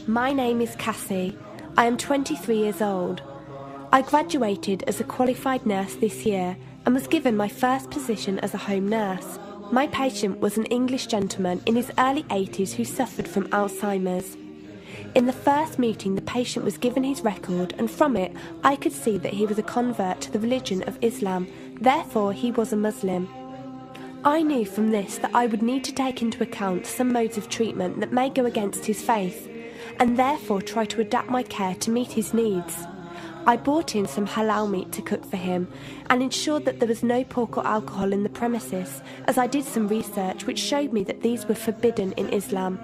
My name is Cassie. I am 23 years old. I graduated as a qualified nurse this year and was given my first position as a home nurse. My patient was an English gentleman in his early 80s who suffered from Alzheimer's. In the first meeting, the patient was given his record, and from it I could see that he was a convert to the religion of Islam, therefore he was a Muslim. I knew from this that I would need to take into account some modes of treatment that may go against his faith, and therefore try to adapt my care to meet his needs. I bought in some halal meat to cook for him and ensured that there was no pork or alcohol in the premises, as I did some research which showed me that these were forbidden in Islam.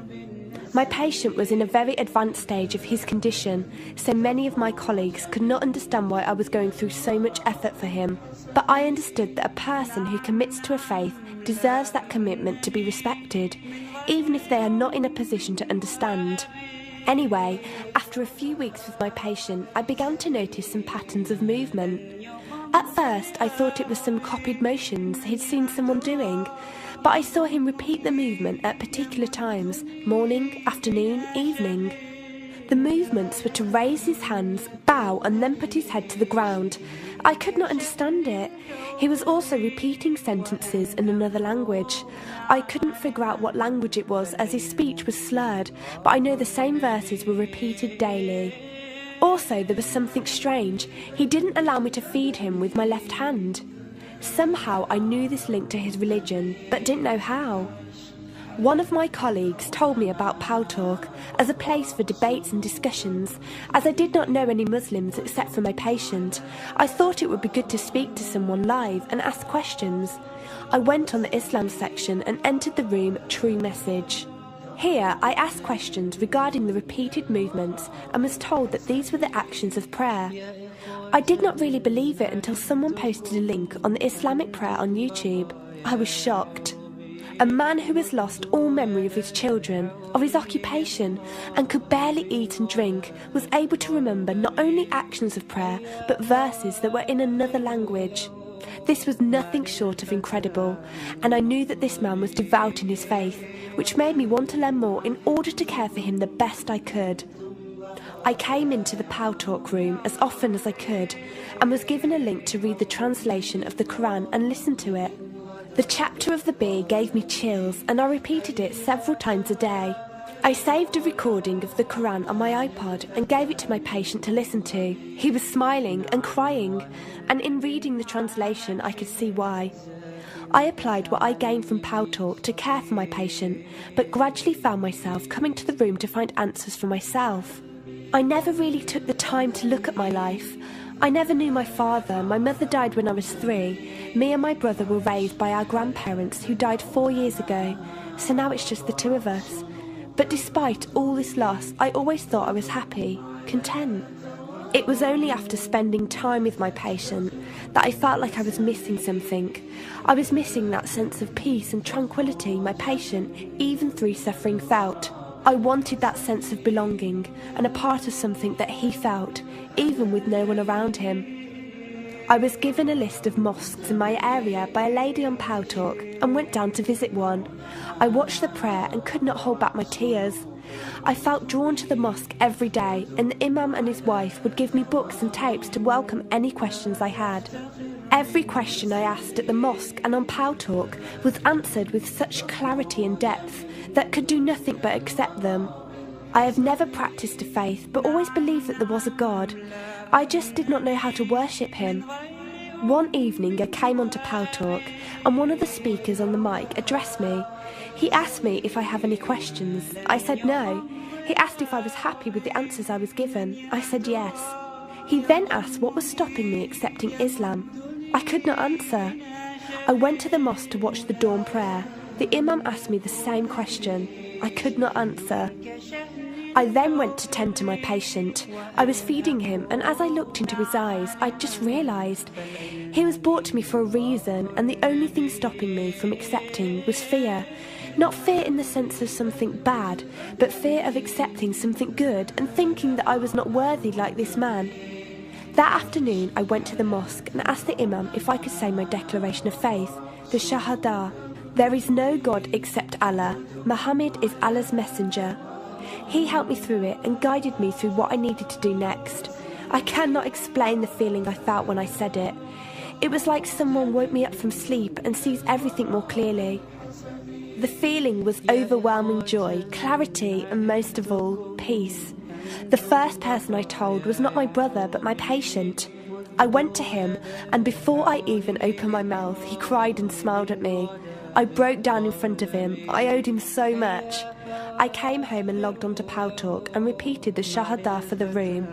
My patient was in a very advanced stage of his condition, so many of my colleagues could not understand why I was going through so much effort for him. But I understood that a person who commits to a faith deserves that commitment to be respected, even if they are not in a position to understand. Anyway, after a few weeks with my patient, I began to notice some patterns of movement. At first, I thought it was some copied motions he'd seen someone doing, but I saw him repeat the movement at particular times, morning, afternoon, evening. The movements were to raise his hands, bow, and then put his head to the ground. I could not understand it. He was also repeating sentences in another language. I couldn't figure out what language it was as his speech was slurred, but I know the same verses were repeated daily. Also, there was something strange. He didn't allow me to feed him with my left hand. Somehow I knew this linked to his religion, but didn't know how. One of my colleagues told me about Pal Talk as a place for debates and discussions. As I did not know any Muslims except for my patient, I thought it would be good to speak to someone live and ask questions. I went on the Islam section and entered the room True Message. Here I asked questions regarding the repeated movements and was told that these were the actions of prayer. I did not really believe it until someone posted a link on the Islamic prayer on YouTube. I was shocked. A man who has lost all memory of his children, of his occupation, and could barely eat and drink, was able to remember not only actions of prayer, but verses that were in another language. This was nothing short of incredible, and I knew that this man was devout in his faith, which made me want to learn more in order to care for him the best I could. I came into the Pal Talk room as often as I could, and was given a link to read the translation of the Quran and listen to it. The chapter of the bee gave me chills, and I repeated it several times a day. I saved a recording of the Quran on my iPod and gave it to my patient to listen to. He was smiling and crying, and in reading the translation I could see why. I applied what I gained from Pal Talk to care for my patient, but gradually found myself coming to the room to find answers for myself. I never really took the time to look at my life. I never knew my father. My mother died when I was 3. Me and my brother were raised by our grandparents who died 4 years ago, so now it's just the two of us. But despite all this loss, I always thought I was happy, content. It was only after spending time with my patient that I felt like I was missing something. I was missing that sense of peace and tranquility my patient, even through suffering, felt. I wanted that sense of belonging and a part of something that he felt, even with no one around him. I was given a list of mosques in my area by a lady on Pal Talk and went down to visit one. I watched the prayer and could not hold back my tears. I felt drawn to the mosque every day, and the imam and his wife would give me books and tapes to welcome any questions I had. Every question I asked at the mosque and on Pal Talk was answered with such clarity and depth that could do nothing but accept them. I have never practiced a faith, but always believed that there was a God. I just did not know how to worship him. One evening I came onto Pal Talk, and one of the speakers on the mic addressed me. He asked me if I have any questions. I said no. He asked if I was happy with the answers I was given. I said yes. He then asked what was stopping me accepting Islam. I could not answer. I went to the mosque to watch the dawn prayer. The imam asked me the same question. I could not answer. I then went to tend to my patient. I was feeding him, and as I looked into his eyes, I just realised he was brought to me for a reason, and the only thing stopping me from accepting was fear. Not fear in the sense of something bad, but fear of accepting something good and thinking that I was not worthy like this man. That afternoon I went to the mosque and asked the imam if I could say my declaration of faith, the Shahada. There is no God except Allah. Muhammad is Allah's messenger. He helped me through it and guided me through what I needed to do next. I cannot explain the feeling I felt when I said it. It was like someone woke me up from sleep and sees everything more clearly. The feeling was overwhelming joy, clarity, and most of all, peace. The first person I told was not my brother, but my patient. I went to him, and before I even opened my mouth, he cried and smiled at me. I broke down in front of him. I owed him so much. I came home and logged onto Paltalk and repeated the Shahada for the room.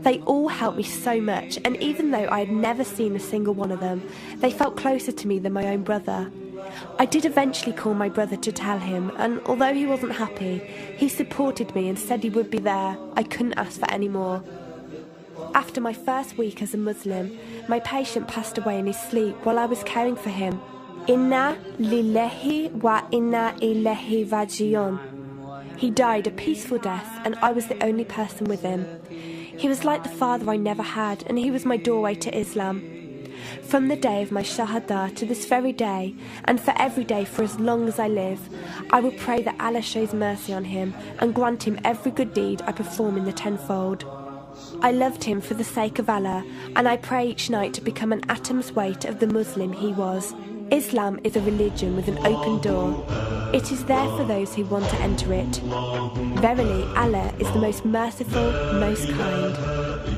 They all helped me so much, and even though I had never seen a single one of them, they felt closer to me than my own brother. I did eventually call my brother to tell him, and although he wasn't happy, he supported me and said he would be there. I couldn't ask for any more. After my first week as a Muslim, my patient passed away in his sleep while I was caring for him. Inna lillahi wa inna ilayhi raji'un. He died a peaceful death, and I was the only person with him. He was like the father I never had, and he was my doorway to Islam. From the day of my Shahada to this very day, and for every day for as long as I live, I will pray that Allah shows mercy on him and grant him every good deed I perform in the tenfold. I loved him for the sake of Allah, and I pray each night to become an atom's weight of the Muslim he was. Islam is a religion with an open door. It is there for those who want to enter it. Verily, Allah is the most merciful, most kind.